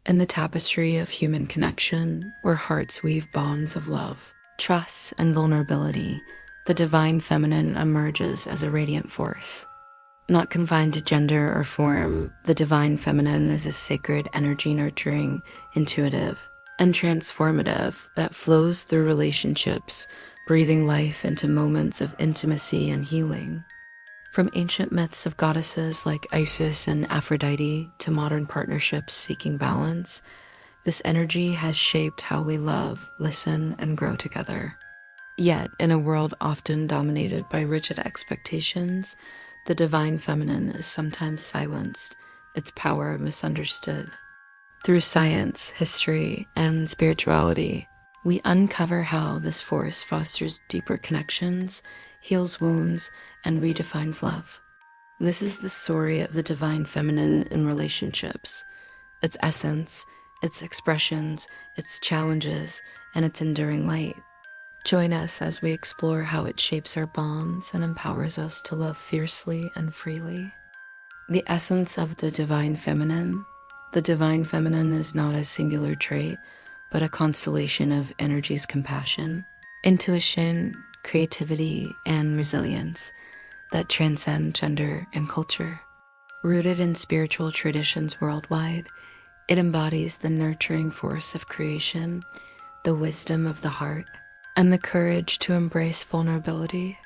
In the tapestry of human connection, where hearts weave bonds of love, trust, and vulnerability, the divine feminine emerges as a radiant force. Not confined to gender or form, the divine feminine is a sacred energy nurturing, intuitive, and transformative that flows through relationships, breathing life into moments of intimacy and healing. From ancient myths of goddesses like Isis and Aphrodite to modern partnerships seeking balance, this energy has shaped how we love, listen, and grow together. Yet, in a world often dominated by rigid expectations, the divine feminine is sometimes silenced, its power misunderstood. Through science, history, and spirituality, we uncover how this force fosters deeper connections, heals wounds, and redefines love. This is the story of the divine feminine in relationships, its essence, its expressions, its challenges, and its enduring light. Join us as we explore how it shapes our bonds and empowers us to love fiercely and freely. The essence of the divine feminine. The divine feminine is not a singular trait, but a constellation of energies: compassion, intuition, creativity, and resilience that transcend gender and culture. Rooted in spiritual traditions worldwide, it embodies the nurturing force of creation, the wisdom of the heart, and the courage to embrace vulnerability.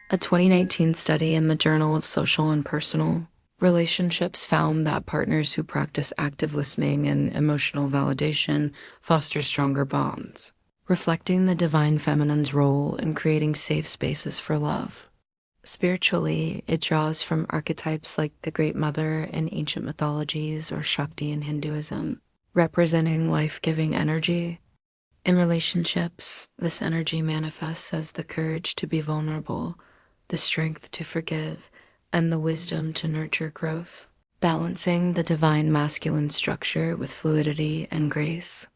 A 2019 study in the Journal of Social and Personal Relationships found that partners who practice active listening and emotional validation foster stronger bonds, reflecting the divine feminine's role in creating safe spaces for love. Spiritually, it draws from archetypes like the Great Mother in ancient mythologies or Shakti in Hinduism, representing life-giving energy. In relationships, this energy manifests as the courage to be vulnerable, the strength to forgive, and the wisdom to nurture growth, balancing the divine masculine structure with fluidity and grace.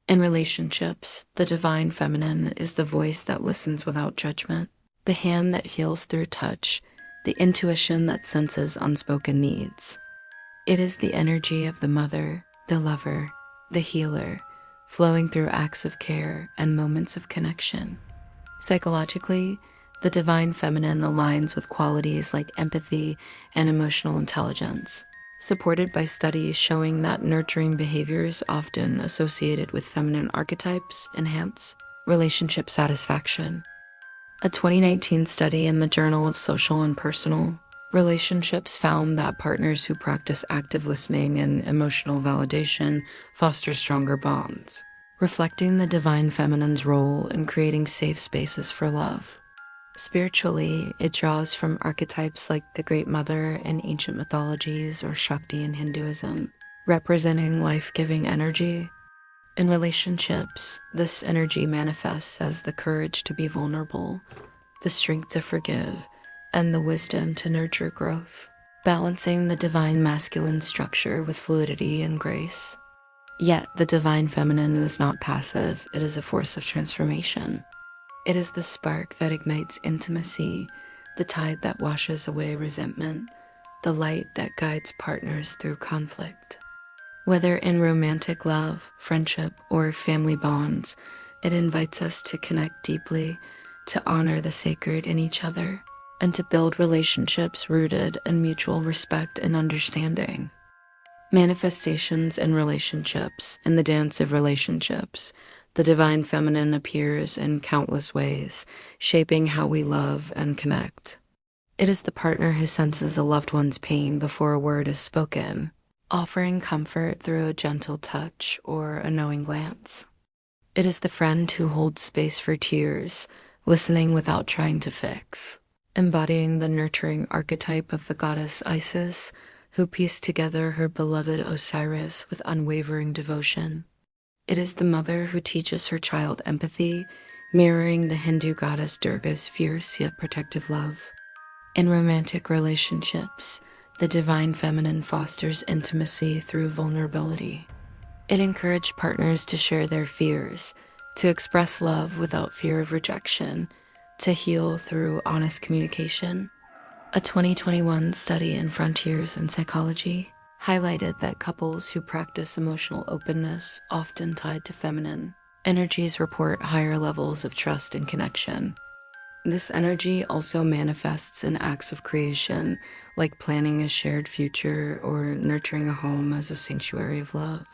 In relationships, the divine feminine is the voice that listens without judgment, the hand that heals through touch, the intuition that senses unspoken needs. It is the energy of the mother, the lover, the healer, flowing through acts of care and moments of connection. Psychologically, the divine feminine aligns with qualities like empathy and emotional intelligence, supported by studies showing that nurturing behaviors often associated with feminine archetypes enhance relationship satisfaction. A 2019 study in the Journal of Social and Personal Relationships found that partners who practice active listening and emotional validation foster stronger bonds, reflecting the divine feminine's role in creating safe spaces for love. Spiritually, it draws from archetypes like the Great Mother in ancient mythologies or Shakti in Hinduism, representing life-giving energy. In relationships, this energy manifests as the courage to be vulnerable, the strength to forgive, and the wisdom to nurture growth, balancing the divine masculine structure with fluidity and grace. Yet, the divine feminine is not passive, it is a force of transformation. It is the spark that ignites intimacy, the tide that washes away resentment, the light that guides partners through conflict. Whether in romantic love, friendship, or family bonds, it invites us to connect deeply, to honor the sacred in each other, and to build relationships rooted in mutual respect and understanding. Manifestations in relationships. In the dance of relationships, the divine feminine appears in countless ways, shaping how we love and connect. It is the partner who senses a loved one's pain before a word is spoken, offering comfort through a gentle touch or a knowing glance. It is the friend who holds space for tears, listening without trying to fix, embodying the nurturing archetype of the goddess Isis, who pieced together her beloved Osiris with unwavering devotion. It is the mother who teaches her child empathy, mirroring the Hindu goddess Durga's fierce yet protective love. In romantic relationships, the divine feminine fosters intimacy through vulnerability. It encouraged partners to share their fears, to express love without fear of rejection, to heal through honest communication. A 2021 study in Frontiers in Psychology highlighted that couples who practice emotional openness, often tied to feminine energies, report higher levels of trust and connection. This energy also manifests in acts of creation, like planning a shared future or nurturing a home as a sanctuary of love.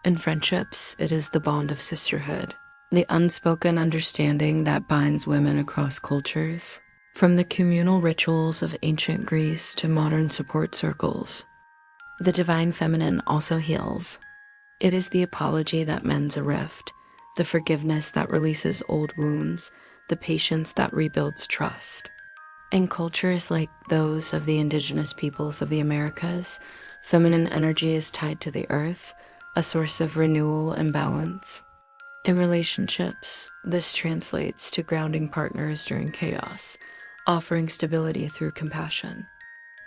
In friendships, it is the bond of sisterhood, the unspoken understanding that binds women across cultures. From the communal rituals of ancient Greece to modern support circles, the divine feminine also heals. It is the apology that mends a rift, the forgiveness that releases old wounds, the patience that rebuilds trust. In cultures like those of the indigenous peoples of the Americas, feminine energy is tied to the earth, a source of renewal and balance. In relationships, this translates to grounding partners during chaos, offering stability through compassion.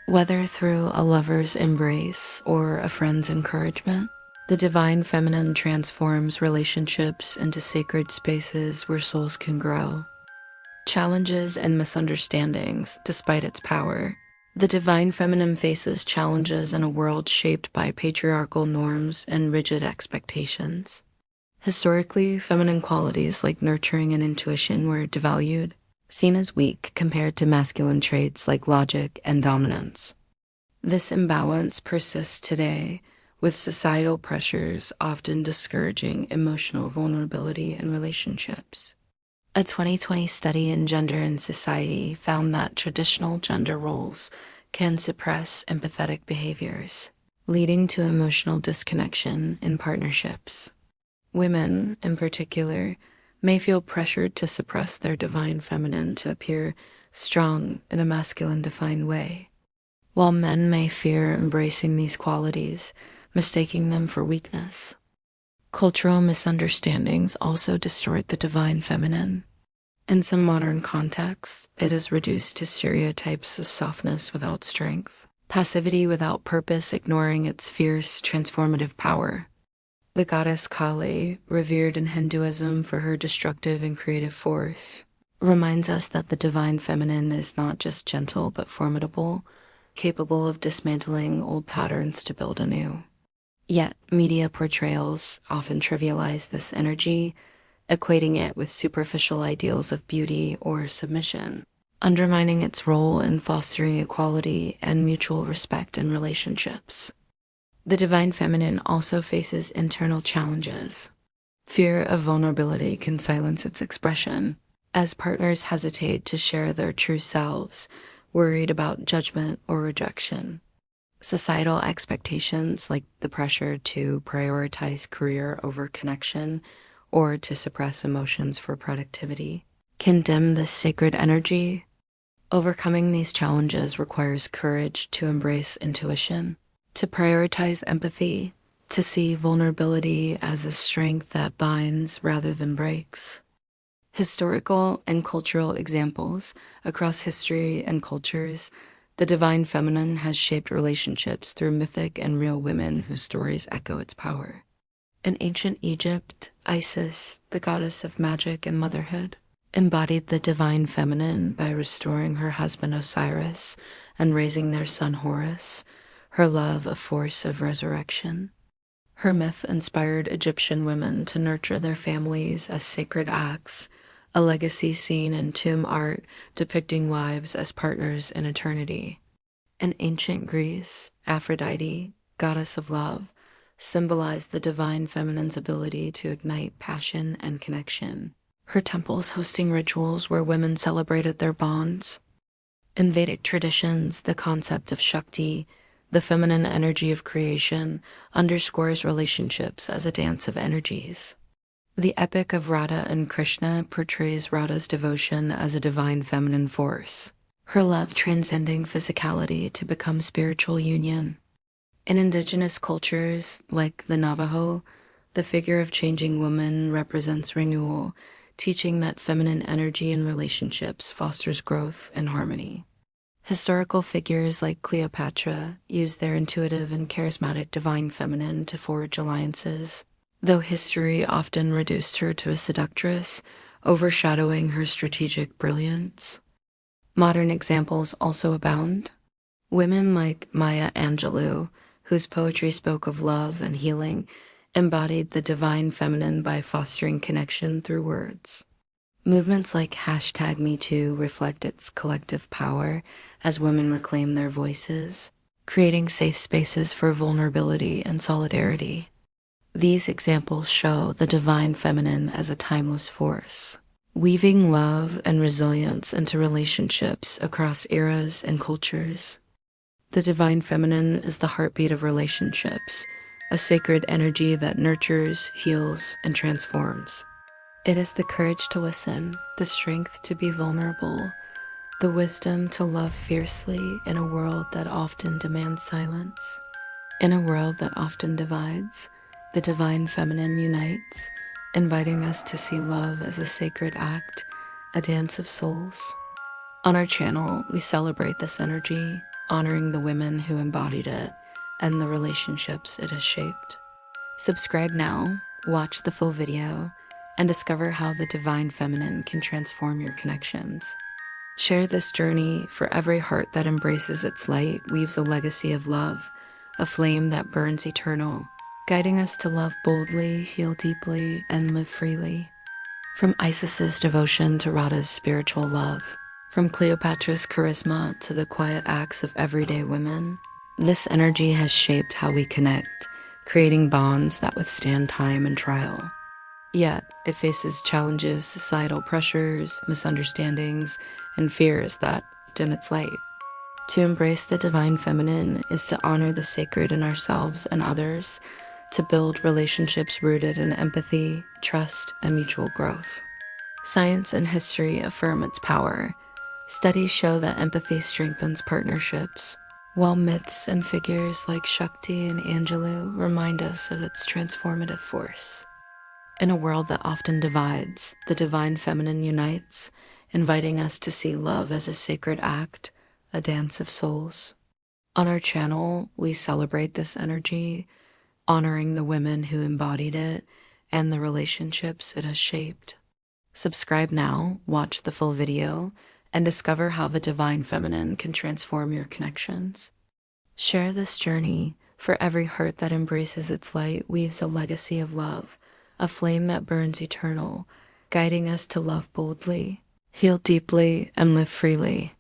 Whether through a lover's embrace or a friend's encouragement, the divine feminine transforms relationships into sacred spaces where souls can grow. Challenges and misunderstandings, despite its power. The divine feminine faces challenges in a world shaped by patriarchal norms and rigid expectations. Historically, feminine qualities like nurturing and intuition were devalued, seen as weak compared to masculine traits like logic and dominance. This imbalance persists today, with societal pressures often discouraging emotional vulnerability in relationships. A 2020 study in Gender and Society found that traditional gender roles can suppress empathetic behaviors, leading to emotional disconnection in partnerships. Women, in particular, may feel pressured to suppress their divine feminine to appear strong in a masculine-defined way, while men may fear embracing these qualities, mistaking them for weakness. Cultural misunderstandings also distort the divine feminine. In some modern contexts, it is reduced to stereotypes of softness without strength, passivity without purpose, ignoring its fierce, transformative power. The goddess Kali, revered in Hinduism for her destructive and creative force, reminds us that the divine feminine is not just gentle but formidable, capable of dismantling old patterns to build anew. Yet, media portrayals often trivialize this energy, equating it with superficial ideals of beauty or submission, undermining its role in fostering equality and mutual respect in relationships. The divine feminine also faces internal challenges. Fear of vulnerability can silence its expression, as partners hesitate to share their true selves, worried about judgment or rejection. Societal expectations, like the pressure to prioritize career over connection or to suppress emotions for productivity, can dim this sacred energy. Overcoming these challenges requires courage to embrace intuition, to prioritize empathy, to see vulnerability as a strength that binds rather than breaks. Historical and cultural examples across history and cultures, the divine feminine has shaped relationships through mythic and real women whose stories echo its power. In ancient Egypt, Isis, the goddess of magic and motherhood, embodied the divine feminine by restoring her husband Osiris and raising their son Horus, her love a force of resurrection. Her myth inspired Egyptian women to nurture their families as sacred acts, a legacy seen in tomb art depicting wives as partners in eternity. In ancient Greece, Aphrodite, goddess of love, symbolized the divine feminine's ability to ignite passion and connection, her temples hosting rituals where women celebrated their bonds. In Vedic traditions, the concept of Shakti, the feminine energy of creation, underscores relationships as a dance of energies. The epic of Radha and Krishna portrays Radha's devotion as a divine feminine force, her love transcending physicality to become spiritual union. In indigenous cultures, like the Navajo, the figure of changing woman represents renewal, teaching that feminine energy in relationships fosters growth and harmony. Historical figures like Cleopatra used their intuitive and charismatic divine feminine to forge alliances, though history often reduced her to a seductress, overshadowing her strategic brilliance. Modern examples also abound. Women like Maya Angelou, whose poetry spoke of love and healing, embodied the divine feminine by fostering connection through words. Movements like #MeToo reflect its collective power as women reclaim their voices, creating safe spaces for vulnerability and solidarity. These examples show the divine feminine as a timeless force, weaving love and resilience into relationships across eras and cultures. The divine feminine is the heartbeat of relationships, a sacred energy that nurtures, heals, and transforms. It is the courage to listen, the strength to be vulnerable, the wisdom to love fiercely in a world that often demands silence. In a world that often divides, the divine feminine unites, inviting us to see love as a sacred act, a dance of souls. On our channel, we celebrate this energy, honoring the women who embodied it and the relationships it has shaped. Subscribe now, watch the full video, and discover how the divine feminine can transform your connections. Share this journey, for every heart that embraces its light weaves a legacy of love, a flame that burns eternal, guiding us to love boldly, heal deeply, and live freely. From Isis's devotion to Radha's spiritual love, from Cleopatra's charisma to the quiet acts of everyday women, this energy has shaped how we connect, creating bonds that withstand time and trial. Yet, it faces challenges, societal pressures, misunderstandings, and fears that dim its light. To embrace the divine feminine is to honor the sacred in ourselves and others, to build relationships rooted in empathy, trust, and mutual growth. Science and history affirm its power. Studies show that empathy strengthens partnerships, while myths and figures like Shakti and Angelou remind us of its transformative force. In a world that often divides, the divine feminine unites, inviting us to see love as a sacred act, a dance of souls. On our channel, we celebrate this energy, honoring the women who embodied it and the relationships it has shaped. Subscribe now, watch the full video, and discover how the divine feminine can transform your connections. Share this journey, for every heart that embraces its light weaves a legacy of love, a flame that burns eternal, guiding us to love boldly, heal deeply, and live freely.